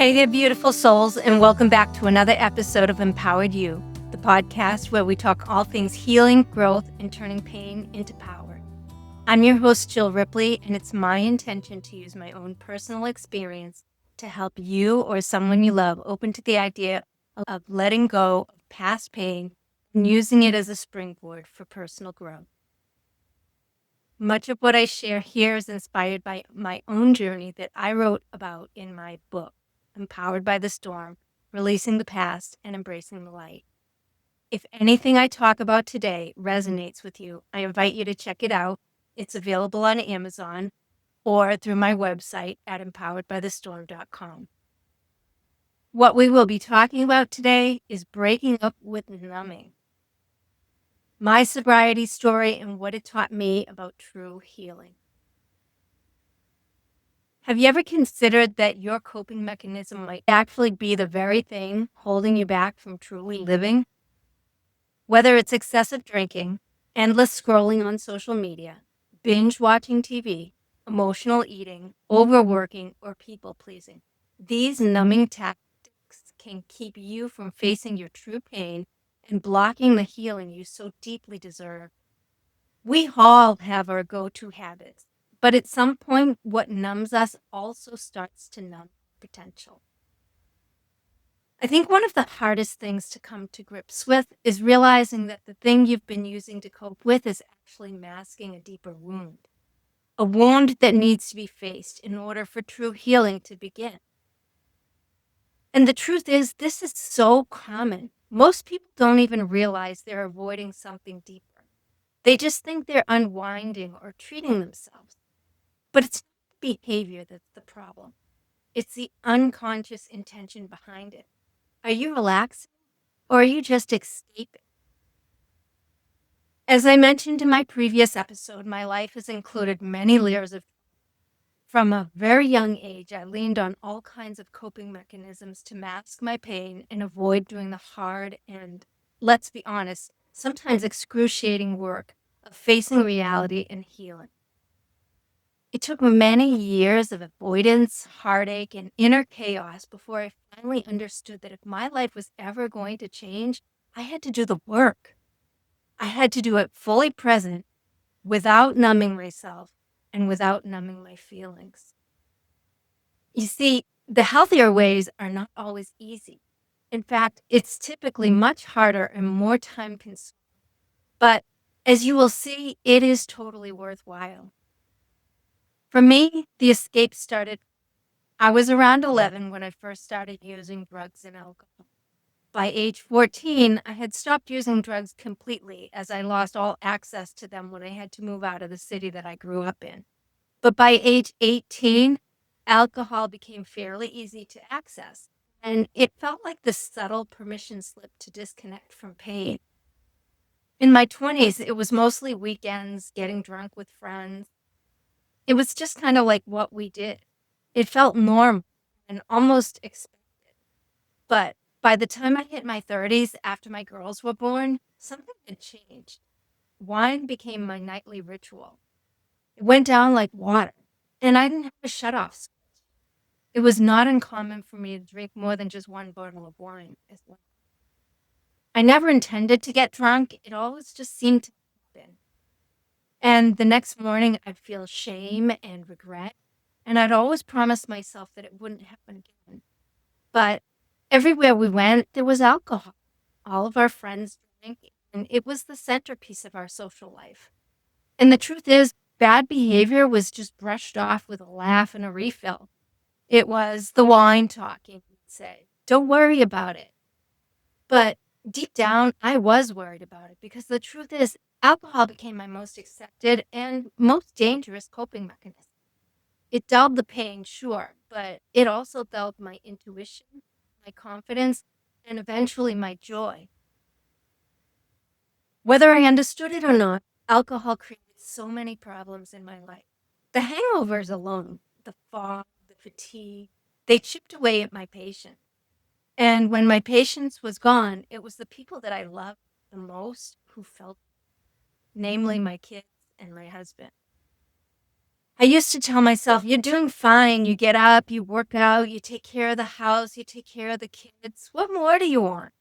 Hey there, beautiful souls, and welcome back to another episode of Empowered You, the podcast where we talk all things healing, growth, and turning pain into power. I'm your host, Jill Ripley, and it's my intention to use my own personal experience to help you or someone you love open to the idea of letting go of past pain and using it as a springboard for personal growth. Much of what I share here is inspired by my own journey that I wrote about in my book, Empowered by the Storm, Releasing the Past and Embracing the Light. If anything I talk about today resonates with you, I invite you to check it out. It's available on Amazon or through my website at empoweredbythestorm.com. What we will be talking about today is breaking up with numbing, my sobriety story and what it taught me about true healing. Have you ever considered that your coping mechanism might actually be the very thing holding you back from truly living? Whether it's excessive drinking, endless scrolling on social media, binge watching TV, emotional eating, overworking, or people pleasing, these numbing tactics can keep you from facing your true pain and blocking the healing you so deeply deserve. We all have our go-to habits, but at some point, what numbs us also starts to numb potential. I think one of the hardest things to come to grips with is realizing that the thing you've been using to cope with is actually masking a deeper wound, a wound that needs to be faced in order for true healing to begin. And the truth is, this is so common. Most people don't even realize they're avoiding something deeper. They just think they're unwinding or treating themselves. But it's not the behavior that's the problem. It's the unconscious intention behind it. Are you relaxing or are you just escaping? As I mentioned in my previous episode, my life has included many layers of. From a very young age, I leaned on all kinds of coping mechanisms to mask my pain and avoid doing the hard and, let's be honest, sometimes excruciating work of facing reality and healing. It took many years of avoidance, heartache, and inner chaos before I finally understood that if my life was ever going to change, I had to do the work. I had to do it fully present, without numbing myself and without numbing my feelings. You see, the healthier ways are not always easy. In fact, it's typically much harder and more time consuming. But as you will see, it is totally worthwhile. For me, the escape started. I was around 11 when I first started using drugs and alcohol. By age 14, I had stopped using drugs completely as I lost all access to them when I had to move out of the city that I grew up in. But by age 18, alcohol became fairly easy to access, and it felt like the subtle permission slip to disconnect from pain. In my 20s, it was mostly weekends, getting drunk with friends. It was just kind of like what we did. It felt normal and almost expected. But by the time I hit my 30s, after my girls were born, something had changed. Wine became my nightly ritual. It went down like water, and I didn't have a shut-off switch. It was not uncommon for me to drink more than just one bottle of wine as well. I never intended to get drunk. It always just seemed to happen. And the next morning, I'd feel shame and regret, and I'd always promise myself that it wouldn't happen again. But everywhere we went, there was alcohol. All of our friends drank, and it was the centerpiece of our social life. And the truth is, bad behavior was just brushed off with a laugh and a refill. It was the wine talking, we'd say. Don't worry about it. But deep down, I was worried about it because the truth is, alcohol became my most accepted and most dangerous coping mechanism. It dulled the pain, sure, but it also dulled my intuition, my confidence, and eventually my joy. Whether I understood it or not, alcohol created so many problems in my life. The hangovers alone, the fog, the fatigue, they chipped away at my patience. And when my patience was gone, it was the people that I loved the most who felt, namely my kids and my husband. I used to tell myself, you're doing fine. You get up, you work out, you take care of the house, you take care of the kids. What more do you want?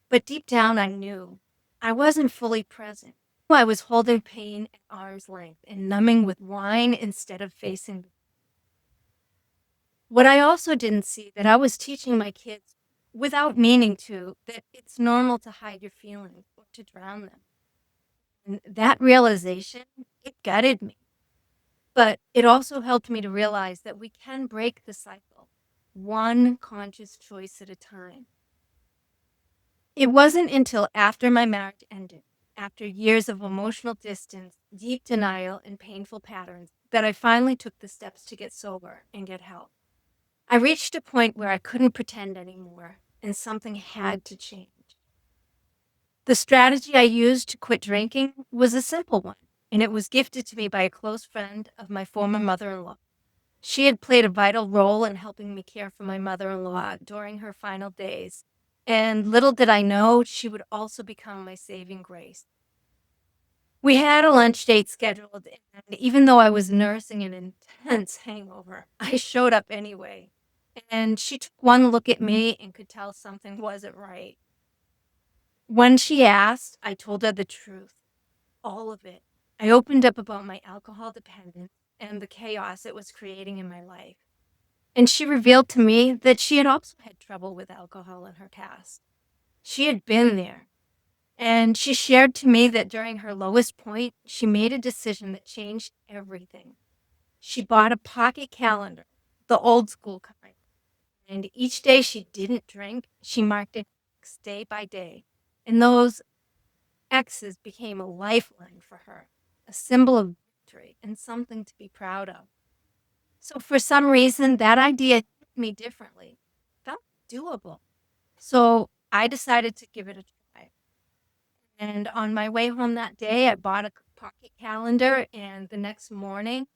But deep down, I knew I wasn't fully present. I was holding pain at arm's length and numbing with wine instead of facing. What I also didn't see that I was teaching my kids without meaning to, that it's normal to hide your feelings or to drown them. And that realization, it gutted me. But it also helped me to realize that we can break the cycle, one conscious choice at a time. It wasn't until after my marriage ended, after years of emotional distance, deep denial, and painful patterns, that I finally took the steps to get sober and get help. I reached a point where I couldn't pretend anymore, and something had to change. The strategy I used to quit drinking was a simple one, and it was gifted to me by a close friend of my former mother-in-law. She had played a vital role in helping me care for my mother-in-law during her final days, and little did I know she would also become my saving grace. We had a lunch date scheduled, and even though I was nursing an intense hangover, I showed up anyway. And she took one look at me and could tell something wasn't right. When she asked, I told her the truth, all of it. I opened up about my alcohol dependence and the chaos it was creating in my life. And she revealed to me that she had also had trouble with alcohol in her past. She had been there. And she shared to me that during her lowest point, she made a decision that changed everything. She bought a pocket calendar, the old school kind. And each day she didn't drink, she marked it day by day. And those X's became a lifeline for her, a symbol of victory and something to be proud of. So for some reason, that idea hit me differently. It felt doable. So I decided to give it a try. And on my way home that day, I bought a pocket calendar, and the next morning,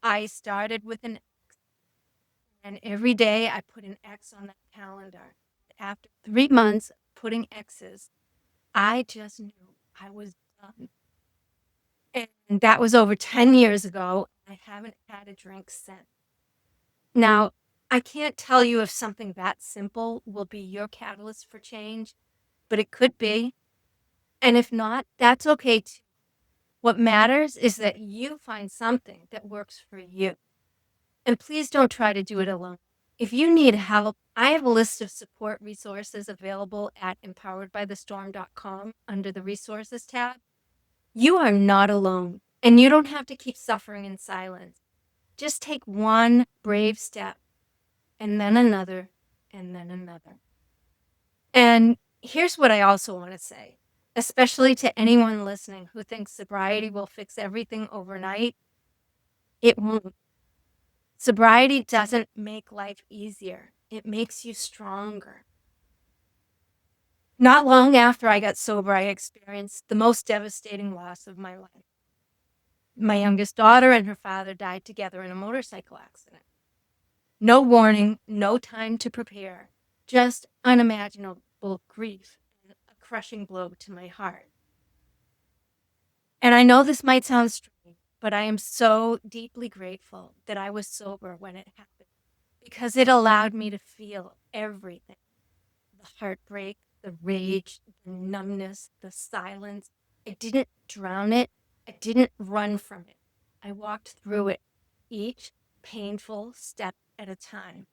I started with an X. And every day, I put an X on that calendar. After 3 months of putting X's, I just knew I was done. And that was over 10 years ago. I haven't had a drink since. Now, I can't tell you if something that simple will be your catalyst for change, but it could be. And if not, that's okay too. What matters is that you find something that works for you. And please don't try to do it alone. If you need help, I have a list of support resources available at empoweredbythestorm.com under the resources tab. You are not alone, and you don't have to keep suffering in silence. Just take one brave step, and then another, and then another. And here's what I also want to say, especially to anyone listening who thinks sobriety will fix everything overnight. It won't. Sobriety doesn't make life easier. It makes you stronger. Not long after I got sober, I experienced the most devastating loss of my life. My youngest daughter and her father died together in a motorcycle accident. No warning, no time to prepare, just unimaginable grief and a crushing blow to my heart. And I know this might sound strange, but I am so deeply grateful that I was sober when it happened, because it allowed me to feel everything: the heartbreak, the rage, the numbness, the silence. I didn't drown it. I didn't run from it. I walked through it, each painful step at a time.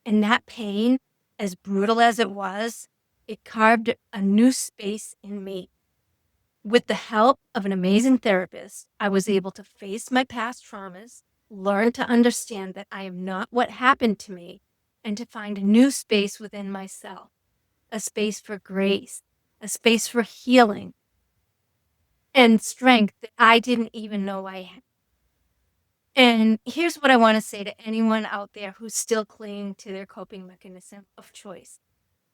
And that pain, as brutal as it was, it carved a new space in me. With the help of an amazing therapist, I was able to face my past traumas, learn to understand that I am not what happened to me, and to find a new space within myself, a space for grace, a space for healing, and strength that I didn't even know I had. And here's what I want to say to anyone out there who's still clinging to their coping mechanism of choice.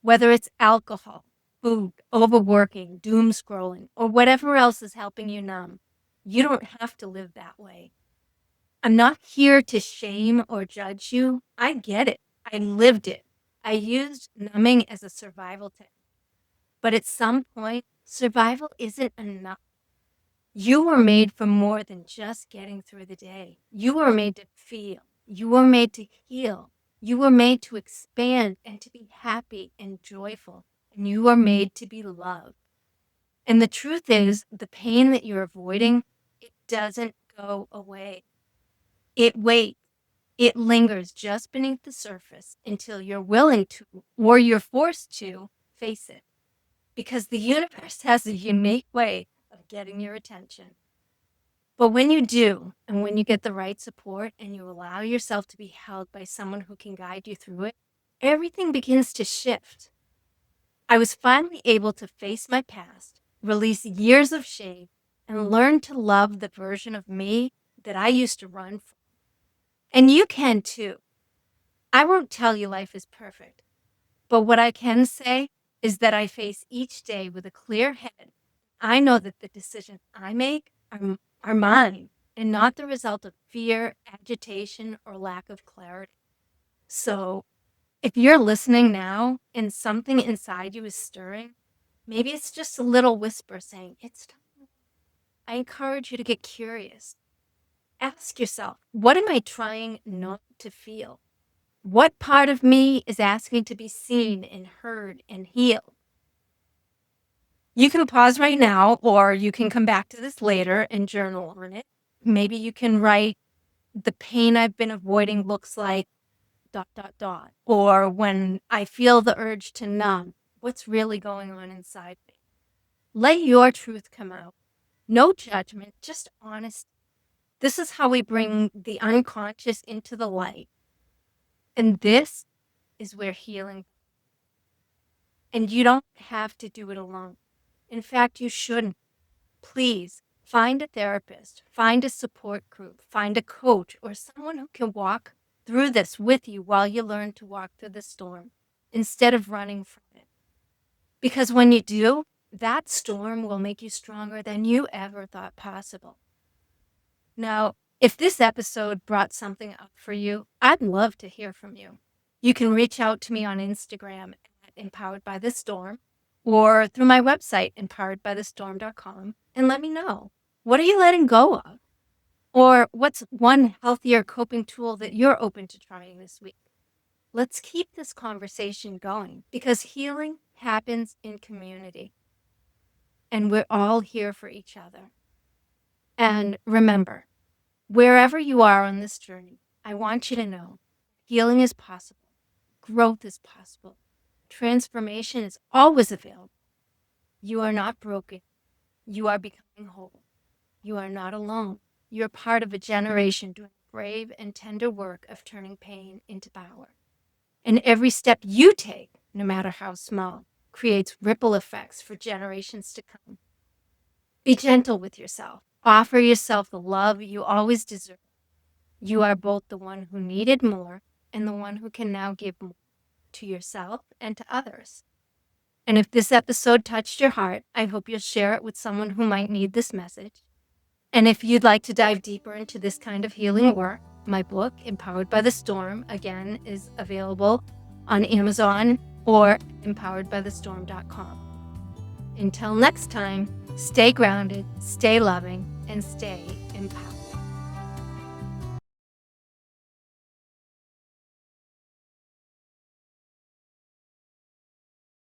Whether it's alcohol, food, overworking, doom scrolling, or whatever else is helping you numb, you don't have to live that way. I'm not here to shame or judge you. I get it. I lived it. I used numbing as a survival technique. But at some point, survival isn't enough. You were made for more than just getting through the day. You were made to feel. You were made to heal. You were made to expand and to be happy and joyful. And you were made to be loved. And the truth is, the pain that you're avoiding, it doesn't go away. It waits. It lingers just beneath the surface until you're willing to, or you're forced to, face it. Because the universe has a unique way of getting your attention. But when you do, and when you get the right support and you allow yourself to be held by someone who can guide you through it, everything begins to shift. I was finally able to face my past, release years of shame, and learn to love the version of me that I used to run from. And you can too. I won't tell you life is perfect, but what I can say is that I face each day with a clear head. I know that the decisions I make are mine and not the result of fear, agitation, or lack of clarity. So if you're listening now and something inside you is stirring, maybe it's just a little whisper saying, it's time. I encourage you to get curious. Ask yourself, what am I trying not to feel? What part of me is asking to be seen and heard and healed? You can pause right now, or you can come back to this later and journal on it. Maybe you can write, the pain I've been avoiding looks like ... Or when I feel the urge to numb, what's really going on inside me? Let your truth come out. No judgment, just honesty. This is how we bring the unconscious into the light. And this is where healing. And you don't have to do it alone. In fact, you shouldn't. Please find a therapist, find a support group, find a coach, or someone who can walk through this with you while you learn to walk through the storm instead of running from it. Because when you do, that storm will make you stronger than you ever thought possible. Now, if this episode brought something up for you, I'd love to hear from you. You can reach out to me on Instagram at Empowered by the Storm or through my website, empoweredbythestorm.com, and let me know. What are you letting go of? Or what's one healthier coping tool that you're open to trying this week? Let's keep this conversation going because healing happens in community. And we're all here for each other. And remember, wherever you are on this journey, I want you to know healing is possible. Growth is possible. Transformation is always available. You are not broken. You are becoming whole. You are not alone. You're part of a generation doing brave and tender work of turning pain into power. And every step you take, no matter how small, creates ripple effects for generations to come. Be gentle with yourself. Offer yourself the love you always deserve. You are both the one who needed more and the one who can now give more to yourself and to others. And if this episode touched your heart, I hope you'll share it with someone who might need this message. And if you'd like to dive deeper into this kind of healing work, my book, Empowered by the Storm, again, is available on Amazon or empoweredbythestorm.com. Until next time, stay grounded, stay loving, and stay empowered.